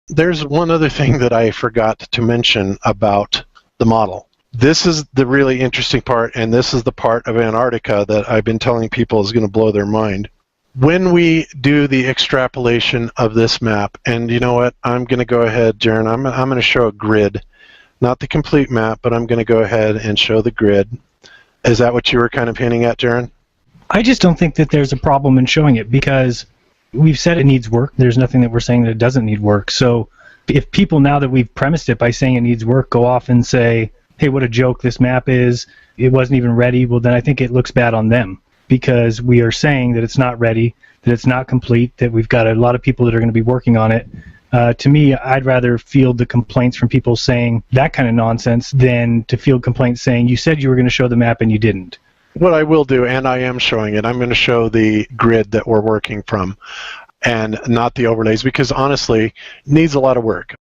There's one other thing that I forgot to mention about the model. This is the really interesting part, and this is the part of Antarctica that I've been telling people is going to blow their mind. When we do the extrapolation of this map, and you know what, I'm going to go ahead, Jaron, I'm going to show a grid. Not the complete map, but I'm going to go ahead and show the grid. Is that what you were kind of hinting at, Jaron? I just don't think that there's a problem in showing it, because we've said it needs work. There's nothing that we're saying that it doesn't need work. So if people, now that we've premised it by saying it needs work, go off and say, hey, what a joke this map is, it wasn't even ready, well, then I think it looks bad on them, because we are saying that it's not ready, that it's not complete, that we've got a lot of people that are going to be working on it. To me, I'd rather field the complaints from people saying that kind of nonsense than to field complaints saying, you said you were going to show the map and you didn't. What I will do, and I am showing it, I'm going to show the grid that we're working from and not the overlays, because honestly, it needs a lot of work.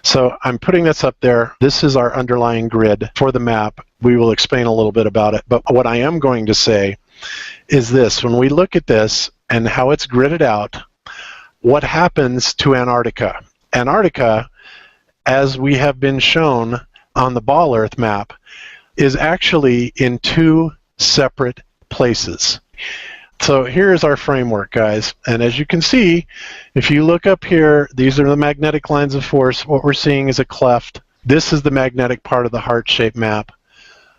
So I'm putting this up there. This is our underlying grid for the map. We will explain a little bit about it. But what I am going to say is this. When we look at this and how it's gridded out, what happens to Antarctica? Antarctica, as we have been shown on the Ball Earth map, is actually in two separate places. So here's our framework, guys. And as you can see, if you look up here, these are the magnetic lines of force. What we're seeing is a cleft. This is the magnetic part of the heart-shaped map.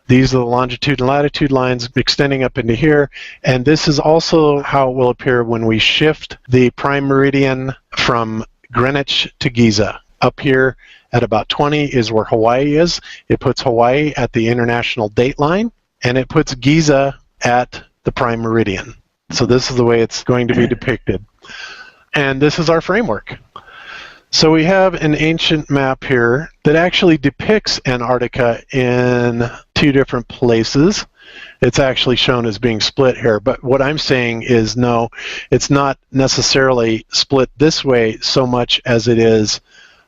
These are the longitude and latitude lines extending up into here. And this is also how it will appear when we shift the prime meridian from Greenwich to Giza. Up here at about 20 is where Hawaii is. It puts Hawaii at the international date line, and it puts Giza at the prime meridian. So this is the way it's going to be depicted. And this is our framework. So we have an ancient map here that actually depicts Antarctica in two different places. It's actually shown as being split here, but what I'm saying is no, it's not necessarily split this way so much as it is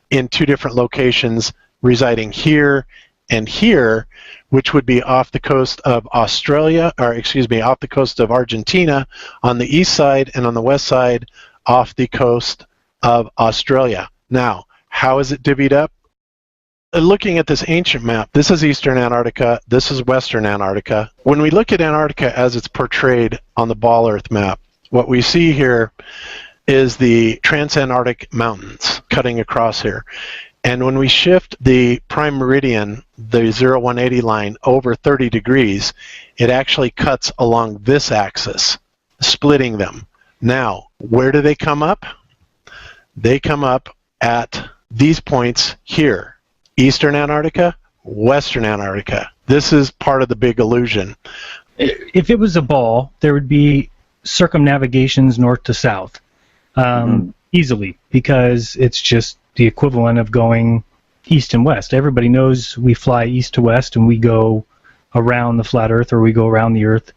in two different locations residing here and here, which would be off the coast of Australia, or excuse me, off the coast of Argentina on the east side, and on the west side off the coast of Australia. Now, how is it divvied up? Looking at this ancient map, this is Eastern Antarctica, this is Western Antarctica. When we look at Antarctica as it's portrayed on the Ball Earth map, what we see here is the Transantarctic Mountains cutting across here. And when we shift the prime meridian, the 0180 line, over 30 degrees, it actually cuts along this axis, splitting them. Now, where do they come up? They come up at these points here. Eastern Antarctica, Western Antarctica. This is part of the big illusion. If it was a ball, there would be circumnavigations north to south, easily, because it's just the equivalent of going east and west. Everybody knows we fly east to west and we go around the flat Earth, or we go around the Earth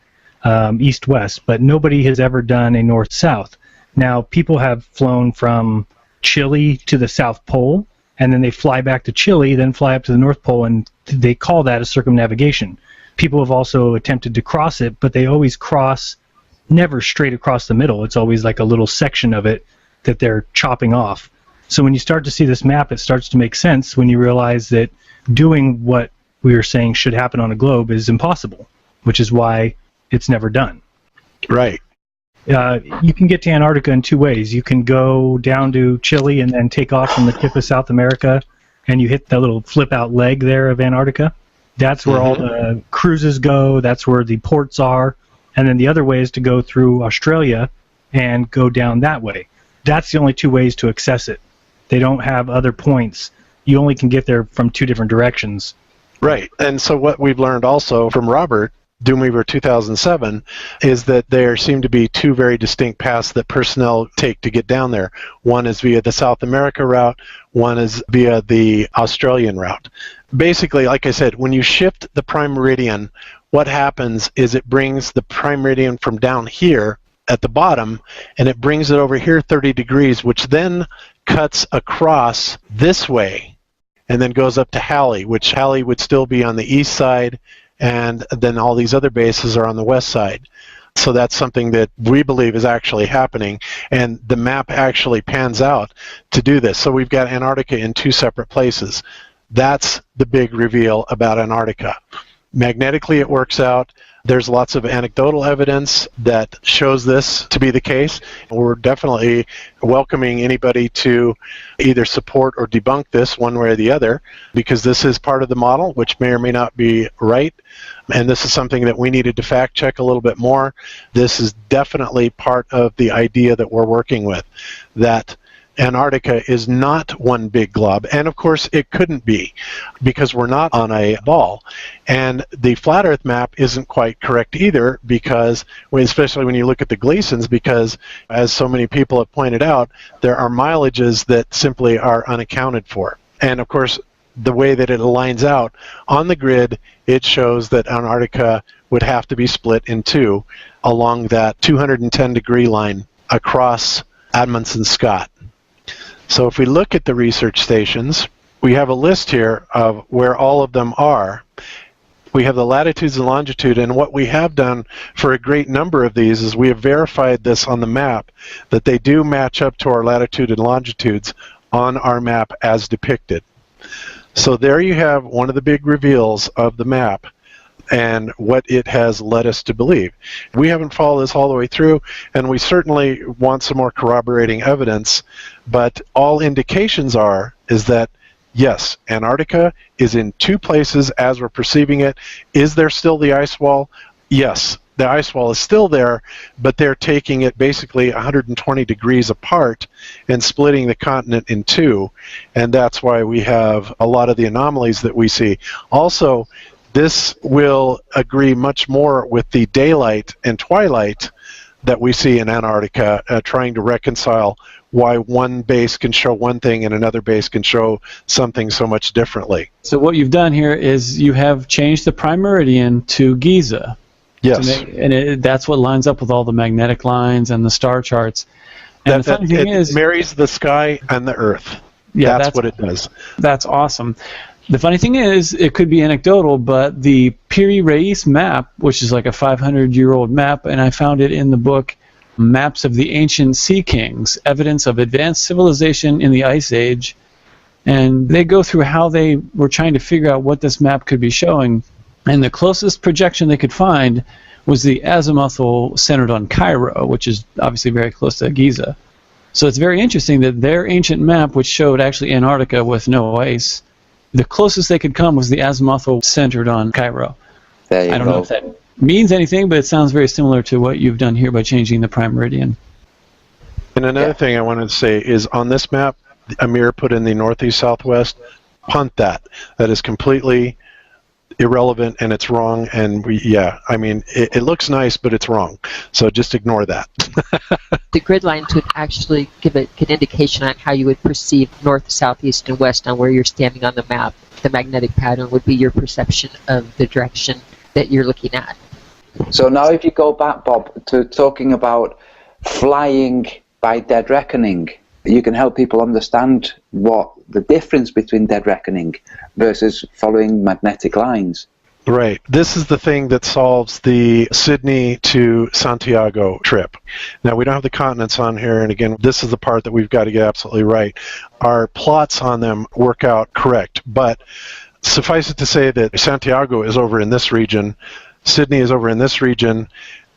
east-west, but nobody has ever done a north-south. Now, people have flown from Chile to the South Pole, and then they fly back to Chile, then fly up to the North Pole, and they call that a circumnavigation. People have also attempted to cross it, but they always cross never straight across the middle. It's always like a little section of it that they're chopping off. So when you start to see this map, it starts to make sense when you realize that doing what we were saying should happen on a globe is impossible, which is why it's never done. Right. You can get to Antarctica in two ways. You can go down to Chile and then take off from the tip of South America, and you hit that little flip-out leg there of Antarctica. That's where all the cruises go. That's where the ports are. And then the other way is to go through Australia and go down that way. That's the only two ways to access it. They don't have other points. You only can get there from two different directions. Right. And so what we've learned also from Robert, Doomweaver 2007, is that there seem to be two very distinct paths that personnel take to get down there. One is via the South America route, one is via the Australian route. Basically, like I said, when you shift the prime meridian, what happens is it brings the prime meridian from down here at the bottom, and it brings it over here 30 degrees, which then cuts across this way and then goes up to Halley, which Halley would still be on the east side, and then all these other bases are on the west side. So that's something that we believe is actually happening, and the map actually pans out to do this. So we've got Antarctica in two separate places. That's the big reveal about Antarctica. Magnetically, it works out. There's lots of anecdotal evidence that shows this to be the case. We're definitely welcoming anybody to either support or debunk this one way or the other, because this is part of the model, which may or may not be right. And this is something that we needed to fact check a little bit more. This is definitely part of the idea that we're working with, that Antarctica is not one big glob, and of course it couldn't be, because we're not on a ball. And the flat Earth map isn't quite correct either, because, especially when you look at the Gleasons, because as so many people have pointed out, there are mileages that simply are unaccounted for. And of course, the way that it aligns out on the grid, it shows that Antarctica would have to be split in two along that 210-degree line across Amundsen Scott. So if we look at the research stations, we have a list here of where all of them are. We have the latitudes and longitude, and what we have done for a great number of these is we have verified this on the map, that they do match up to our latitude and longitudes on our map as depicted. So there you have one of the big reveals of the map and what it has led us to believe. We haven't followed this all the way through, and we certainly want some more corroborating evidence, but all indications is that, yes, Antarctica is in two places as we're perceiving it. Is there still the ice wall? Yes, the ice wall is still there, but they're taking it basically 120 degrees apart and splitting the continent in two, and that's why we have a lot of the anomalies that we see. Also, this will agree much more with the daylight and twilight that we see in Antarctica, trying to reconcile why one base can show one thing and another base can show something so much differently. So what you've done here is you have changed the prime meridian to Giza. Yes. That's what lines up with all the magnetic lines and the star charts. And the funny thing is, it marries the sky and the Earth. Yeah, that's what it does. That's awesome. The funny thing is, it could be anecdotal, but the Piri Reis map, which is like a 500-year-old map, and I found it in the book Maps of the Ancient Sea Kings, Evidence of Advanced Civilization in the Ice Age, and they go through how they were trying to figure out what this map could be showing, and the closest projection they could find was the azimuthal centered on Cairo, which is obviously very close to Giza. So it's very interesting that their ancient map, which showed actually Antarctica with no ice, the closest they could come was the azimuthal centered on Cairo. There you go. I don't know if that means anything, but it sounds very similar to what you've done here by changing the prime meridian. And another thing I wanted to say is on this map, Amir put in the northeast southwest. Punt that. That is completely irrelevant, and it's wrong. And it looks nice, but it's wrong. So just ignore that. The grid lines would actually give an indication on how you would perceive north, south, east, and west on where you're standing on the map. The magnetic pattern would be your perception of the direction that you're looking at. So now if you go back, Bob, to talking about flying by dead reckoning, you can help people understand what the difference between dead reckoning versus following magnetic lines. Right. This is the thing that solves the Sydney to Santiago trip. Now, we don't have the continents on here, and again, this is the part that we've got to get absolutely right. Our plots on them work out correct, but suffice it to say that Santiago is over in this region, Sydney is over in this region,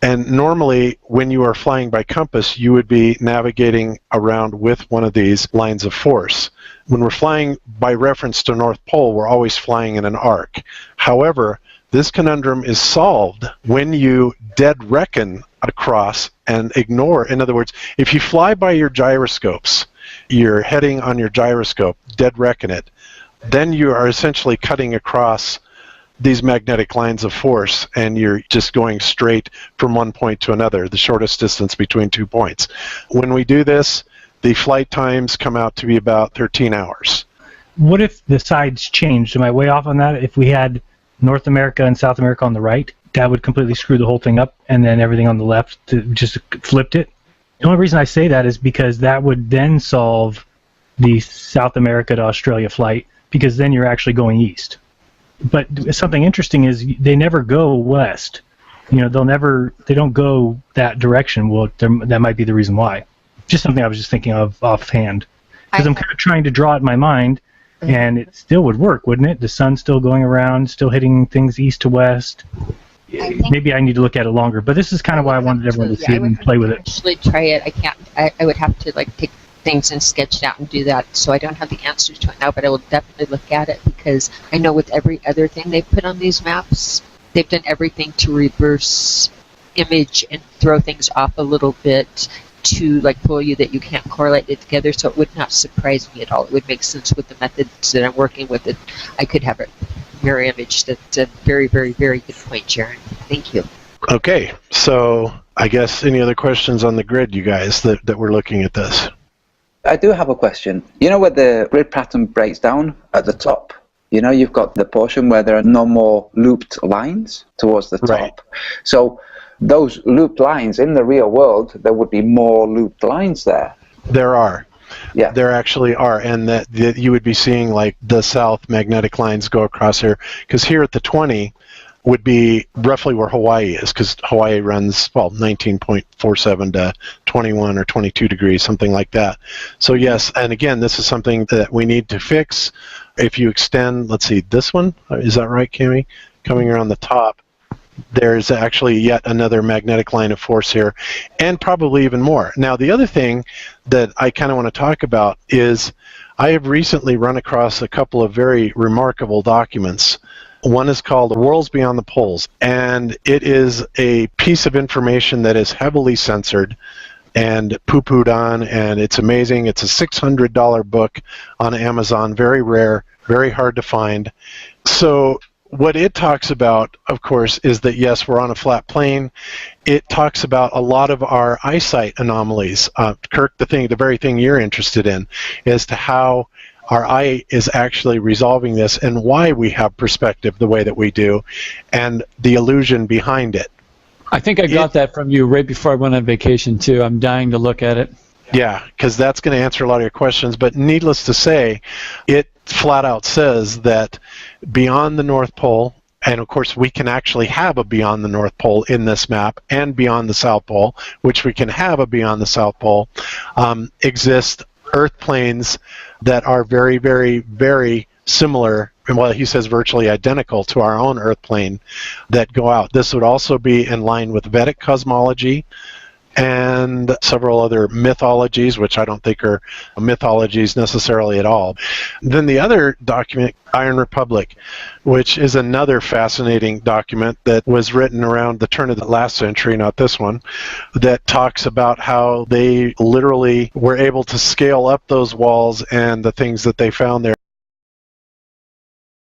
and normally when you are flying by compass, you would be navigating around with one of these lines of force. When we're flying by reference to North Pole, we're always flying in an arc. However, this conundrum is solved when you dead reckon across and ignore. In other words, if you fly by your gyroscopes, you're heading on your gyroscope, dead reckon it, then you are essentially cutting across these magnetic lines of force, and you're just going straight from one point to another, the shortest distance between 2 points. When we do this, the flight times come out to be about 13 hours. What if the sides changed? Am I way off on that? If we had North America and South America on the right, that would completely screw the whole thing up, and then everything on the left just flipped it. The only reason I say that is because that would then solve the South America to Australia flight, because then you're actually going east. But something interesting is they never go west. they don't go that direction. Well, that might be the reason why. Just something I was just thinking of offhand. Because I'm kind of trying to draw it in my mind, and it still would work, wouldn't it? The sun's still going around, still hitting things east to west. Maybe I need to look at it longer, but this is kind of why I wanted everyone to see it and play with it. Actually, try it. I would have to take things and sketch it out and do that. So I don't have the answers to it now, but I will definitely look at it because I know with every other thing they've put on these maps, they've done everything to reverse image and throw things off a little bit to fool you that you can't correlate it together. So it would not surprise me at all. It would make sense with the methods that I'm working with. It I could have a mirror image. That's a very, very, very good point, Sharon. Thank you. Okay, so I guess any other questions on the grid, you guys, that we're looking at this? I do have a question. You know where the grid pattern breaks down at the top? You've got the portion where there are no more looped lines towards the top. Right. So those looped lines, in the real world, there would be more looped lines there. There are. Yeah. There actually are, and that you would be seeing the south magnetic lines go across here, because here at the 20 would be roughly where Hawaii is, because Hawaii runs 19.47 to 21 or 22 degrees, something like that. So yes, and again, this is something that we need to fix. If you extend, let's see, this one, is that right, Cami? Coming around the top, there's actually yet another magnetic line of force here, and probably even more. Now, the other thing that I kind of want to talk about is I have recently run across a couple of very remarkable documents. One is called Worlds Beyond the Poles, and it is a piece of information that is heavily censored and poo-pooed on, and it's amazing. It's a $600 book on Amazon, very rare, very hard to find. So what it talks about, of course, is that, yes, we're on a flat plane. It talks about a lot of our eyesight anomalies. Kirk, the very thing you're interested in, as to how our eye is actually resolving this and why we have perspective the way that we do, and the illusion behind it. I think I got that from you right before I went on vacation, too. I'm dying to look at it. Yeah, because that's going to answer a lot of your questions. But needless to say, it flat out says that beyond the North Pole, and of course we can actually have a beyond the North Pole in this map, and beyond the South Pole, which we can have a beyond the South Pole, exist Earth planes that are very, very, very similar, and well, he says virtually identical to our own Earth plane that go out. This would also be in line with Vedic cosmology and several other mythologies, which I don't think are mythologies necessarily at all. Then the other document, Iron Republic, which is another fascinating document that was written around the turn of the last century, not this one, that talks about how they literally were able to scale up those walls and the things that they found there.